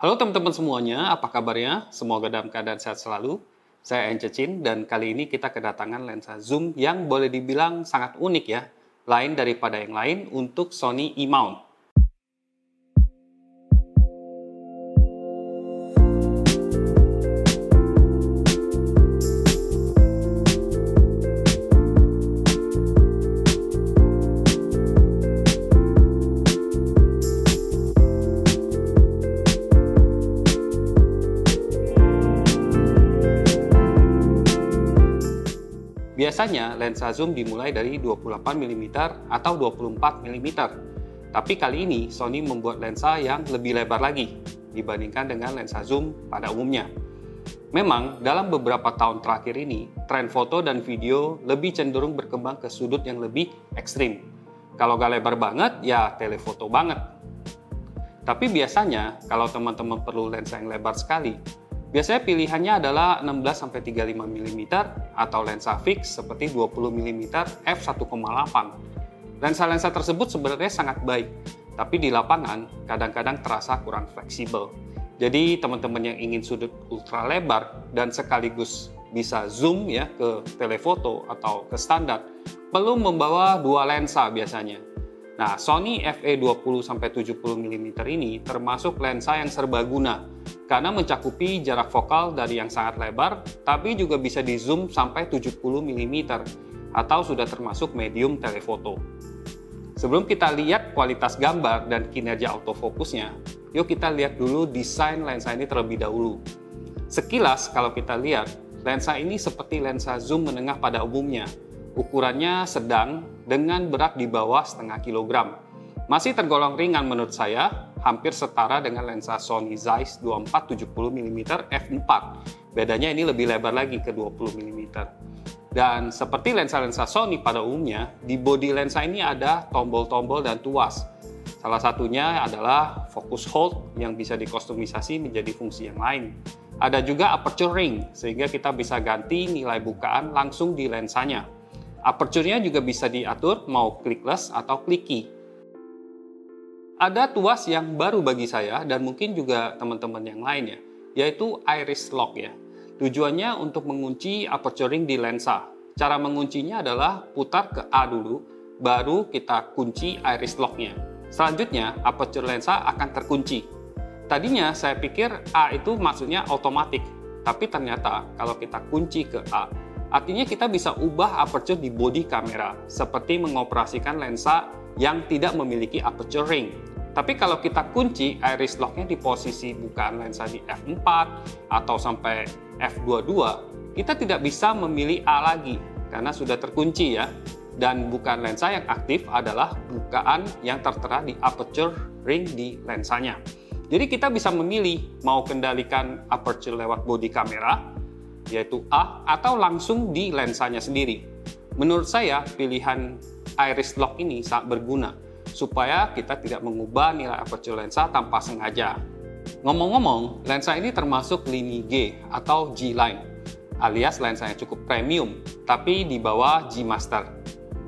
Halo teman-teman semuanya, apa kabarnya? Semoga dalam keadaan sehat selalu. Saya Ence Chin dan kali ini kita kedatangan lensa zoom yang boleh dibilang sangat unik ya. Lain daripada yang lain untuk Sony E-mount. Biasanya lensa zoom dimulai dari 28 mm atau 24 mm. Tapi kali ini Sony membuat lensa yang lebih lebar lagi dibandingkan dengan lensa zoom pada umumnya. Memang dalam beberapa tahun terakhir ini, tren foto dan video lebih cenderung berkembang ke sudut yang lebih ekstrim. Kalau gak lebar banget, ya telefoto banget. Tapi biasanya kalau teman-teman perlu lensa yang lebar sekali, biasanya pilihannya adalah 16-35 mm atau lensa fix seperti 20 mm f1.8. Lensa-lensa tersebut sebenarnya sangat baik, tapi di lapangan kadang-kadang terasa kurang fleksibel. Jadi teman-teman yang ingin sudut ultra lebar dan sekaligus bisa zoom ya ke telefoto atau ke standar, perlu membawa dua lensa biasanya. Nah, Sony FE20-70 mm ini termasuk lensa yang serbaguna karena mencakupi jarak fokal dari yang sangat lebar, tapi juga bisa di zoom sampai 70 mm atau sudah termasuk medium telefoto. Sebelum kita lihat kualitas gambar dan kinerja autofokusnya, yuk kita lihat dulu desain lensa ini terlebih dahulu. Sekilas kalau kita lihat, lensa ini seperti lensa zoom menengah pada umumnya. Ukurannya sedang dengan berat di bawah setengah kilogram. Masih tergolong ringan menurut saya, hampir setara dengan lensa Sony Zeiss 24-70 mm f4. Bedanya ini lebih lebar lagi ke 20 mm. Dan seperti lensa-lensa Sony pada umumnya, di bodi lensa ini ada tombol-tombol dan tuas. Salah satunya adalah focus hold yang bisa dikustomisasi menjadi fungsi yang lain. Ada juga aperture ring, sehingga kita bisa ganti nilai bukaan langsung di lensanya. Aperture-nya juga bisa diatur mau clickless atau clicky. Ada tuas yang baru bagi saya dan mungkin juga teman-teman yang lain ya, yaitu iris lock ya. Tujuannya untuk mengunci aperture ring di lensa. Cara menguncinya adalah putar ke A dulu, baru kita kunci iris lock-nya. Selanjutnya, aperture lensa akan terkunci. Tadinya saya pikir A itu maksudnya otomatis, tapi ternyata kalau kita kunci ke A, artinya kita bisa ubah aperture di bodi kamera, seperti mengoperasikan lensa yang tidak memiliki aperture ring. Tapi kalau kita kunci iris lock-nya di posisi bukaan lensa di f4 atau sampai f22, kita tidak bisa memilih A lagi karena sudah terkunci ya. Dan bukaan lensa yang aktif adalah bukaan yang tertera di aperture ring di lensanya. Jadi kita bisa memilih mau kendalikan aperture lewat bodi kamera, yaitu A, atau langsung di lensanya sendiri. Menurut saya, pilihan iris lock ini sangat berguna, supaya kita tidak mengubah nilai aperture lensa tanpa sengaja. Ngomong-ngomong, lensa ini termasuk lini G atau G line, alias lensa yang cukup premium, tapi di bawah G Master.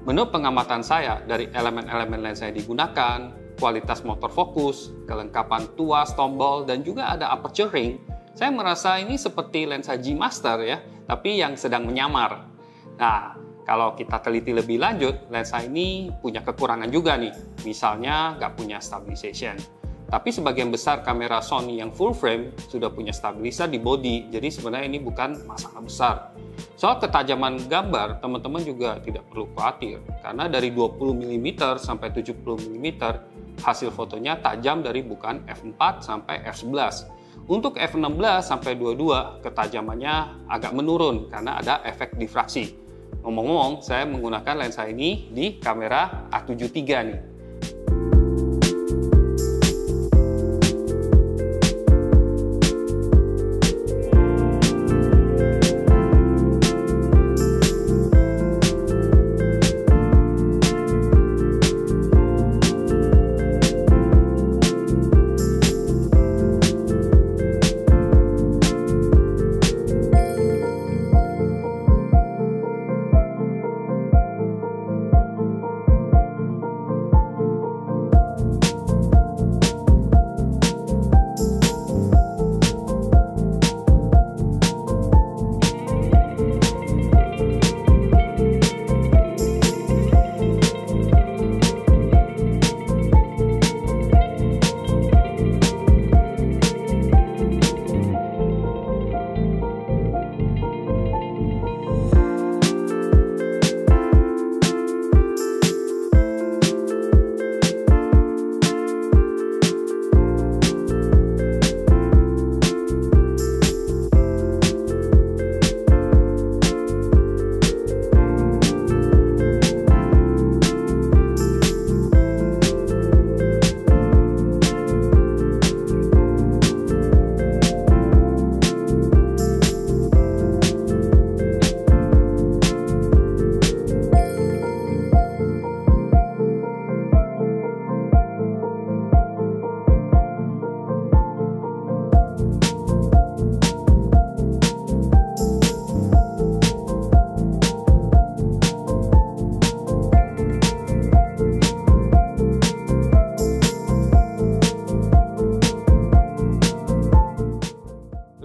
Menurut pengamatan saya, dari elemen-elemen lensa yang digunakan, kualitas motor fokus, kelengkapan tuas, tombol, dan juga ada aperture ring, saya merasa ini seperti lensa G Master ya, tapi yang sedang menyamar. Nah, kalau kita teliti lebih lanjut, lensa ini punya kekurangan juga nih. Misalnya nggak punya stabilization. Tapi sebagian besar kamera Sony yang full frame sudah punya stabilizer di body, jadi sebenarnya ini bukan masalah besar. Soal ketajaman gambar, teman-teman juga tidak perlu khawatir, karena dari 20 mm sampai 70 mm, hasil fotonya tajam dari bukaan f4 sampai f11. Untuk f16 sampai 22, ketajamannya agak menurun karena ada efek difraksi. Ngomong-ngomong, saya menggunakan lensa ini di kamera A73 nih.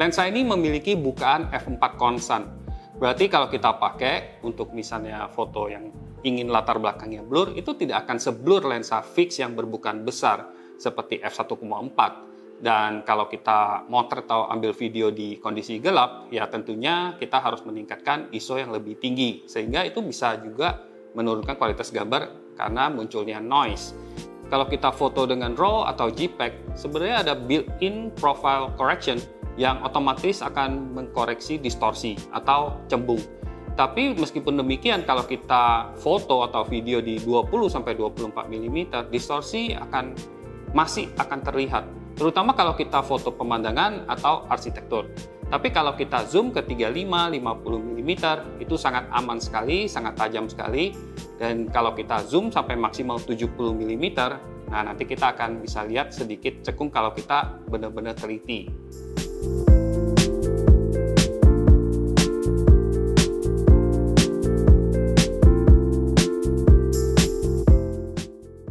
Lensa ini memiliki bukaan f4 konstan. Berarti kalau kita pakai untuk misalnya foto yang ingin latar belakangnya blur, itu tidak akan seblur lensa fix yang berbukaan besar seperti f1.4. Dan kalau kita motret atau ambil video di kondisi gelap, ya tentunya kita harus meningkatkan ISO yang lebih tinggi. Sehingga itu bisa juga menurunkan kualitas gambar karena munculnya noise. Kalau kita foto dengan RAW atau JPEG, sebenarnya ada built-in profile correction yang otomatis akan mengkoreksi distorsi atau cembung. Tapi meskipun demikian, kalau kita foto atau video di 20-24 mm, distorsi masih akan terlihat. Terutama kalau kita foto pemandangan atau arsitektur. Tapi kalau kita zoom ke 35-50 mm, itu sangat aman sekali, sangat tajam sekali. Dan kalau kita zoom sampai maksimal 70 mm, nah nanti kita akan bisa lihat sedikit cekung kalau kita benar-benar teliti.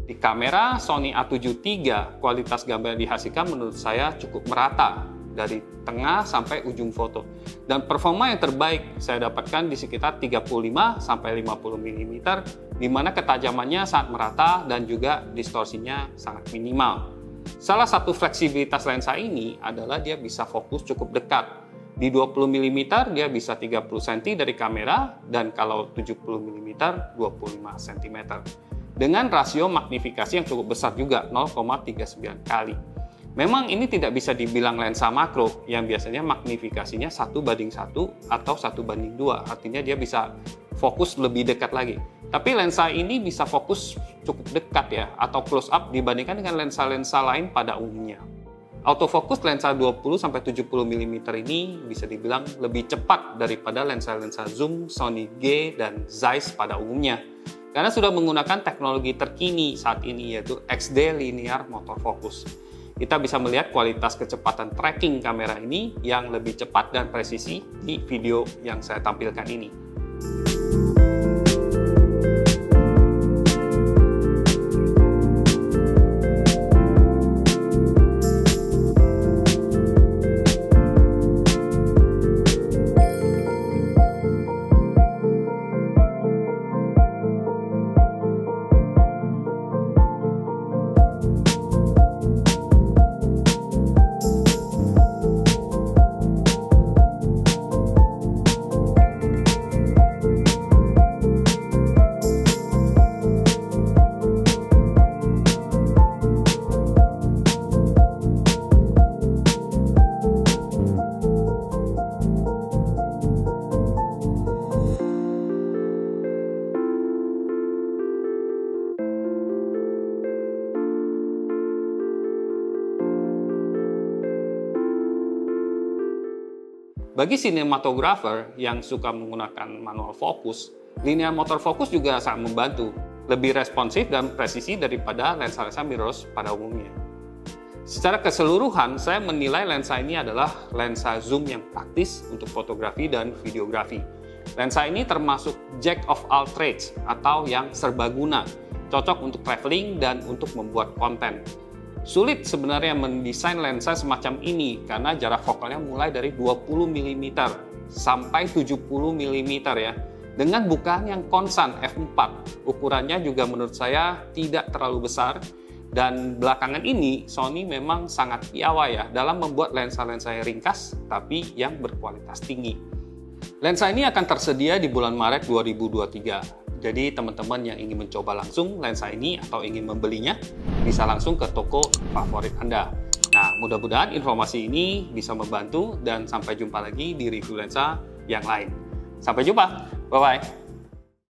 Di kamera Sony A7 III, kualitas gambar yang dihasilkan menurut saya cukup merata dari tengah sampai ujung foto. Dan performa yang terbaik saya dapatkan di sekitar 35-50 mm, di mana ketajamannya sangat merata dan juga distorsinya sangat minimal. Salah satu fleksibilitas lensa ini adalah dia bisa fokus cukup dekat. Di 20 mm dia bisa 30 cm dari kamera, dan kalau 70 mm 25 cm. Dengan rasio magnifikasi yang cukup besar juga, 0,39 kali. Memang ini tidak bisa dibilang lensa makro yang biasanya magnifikasinya 1:1 atau 1:2, artinya dia bisa fokus lebih dekat lagi. Tapi lensa ini bisa fokus cukup dekat ya, atau close up dibandingkan dengan lensa-lensa lain pada umumnya. Autofocus lensa 20-70 mm ini bisa dibilang lebih cepat daripada lensa-lensa zoom Sony G dan Zeiss pada umumnya. Karena sudah menggunakan teknologi terkini saat ini, yaitu XD Linear Motor Focus. Kita bisa melihat kualitas kecepatan tracking kamera ini yang lebih cepat dan presisi di video yang saya tampilkan ini. Bagi sinematografer yang suka menggunakan manual fokus, linear motor focus juga sangat membantu, lebih responsif dan presisi daripada lensa-lensa mirrorless pada umumnya. Secara keseluruhan, saya menilai lensa ini adalah lensa zoom yang praktis untuk fotografi dan videografi. Lensa ini termasuk jack of all trades atau yang serbaguna, cocok untuk traveling dan untuk membuat konten. Sulit sebenarnya mendesain lensa semacam ini karena jarak fokalnya mulai dari 20 mm sampai 70 mm ya. Dengan bukaan yang konstan f4, ukurannya juga menurut saya tidak terlalu besar, dan belakangan ini Sony memang sangat piawai ya dalam membuat lensa-lensa yang ringkas tapi yang berkualitas tinggi. Lensa ini akan tersedia di bulan Maret 2023. Jadi teman-teman yang ingin mencoba langsung lensa ini atau ingin membelinya bisa langsung ke toko favorit Anda. Nah, mudah-mudahan informasi ini bisa membantu dan sampai jumpa lagi di review lensa yang lain. Sampai jumpa, bye-bye.